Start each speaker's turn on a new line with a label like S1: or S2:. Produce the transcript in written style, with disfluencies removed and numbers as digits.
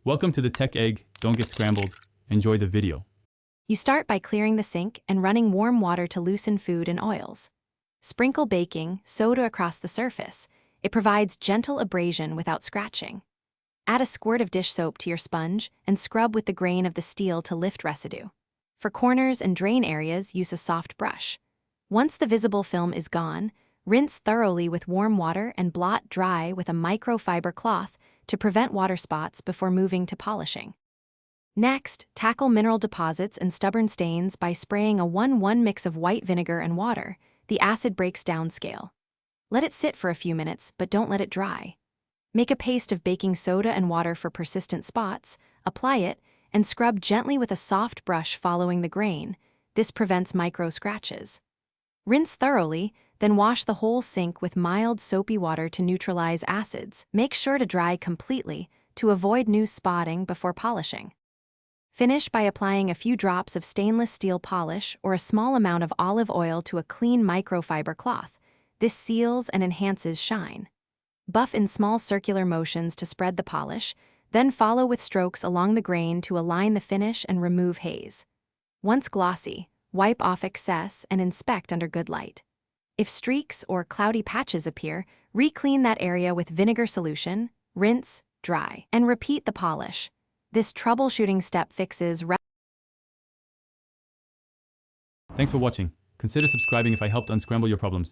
S1: Welcome to the Tech Egg. Don't get scrambled. Enjoy the video.
S2: You start by clearing the sink and running warm water to loosen food and oils. Sprinkle baking soda across the surface. It provides gentle abrasion without scratching. Add a squirt of dish soap to your sponge and scrub with the grain of the steel to lift residue. For corners and drain areas, use a soft brush. Once the visible film is gone, rinse thoroughly with warm water and blot dry with a microfiber cloth to prevent water spots before moving to polishing. Next, tackle mineral deposits and stubborn stains by spraying a 1:1 mix of white vinegar and water. The acid breaks down scale. Let it sit for a few minutes, but don't let it dry. Make a paste of baking soda and water for persistent spots, apply it, and scrub gently with a soft brush following the grain. This prevents micro scratches. Rinse thoroughly, then wash the whole sink with mild soapy water to neutralize acids. Make sure to dry completely to avoid new spotting before polishing. Finish by applying a few drops of stainless steel polish or a small amount of olive oil to a clean microfiber cloth. This seals and enhances shine. Buff in small circular motions to spread the polish, then follow with strokes along the grain to align the finish and remove haze. Once glossy, wipe off excess and inspect under good light. If streaks or cloudy patches appear, re-clean that area with vinegar solution, rinse, dry, and repeat the polish. This troubleshooting step fixes.
S1: Thanks for watching. Consider subscribing if I helped unscramble your problems.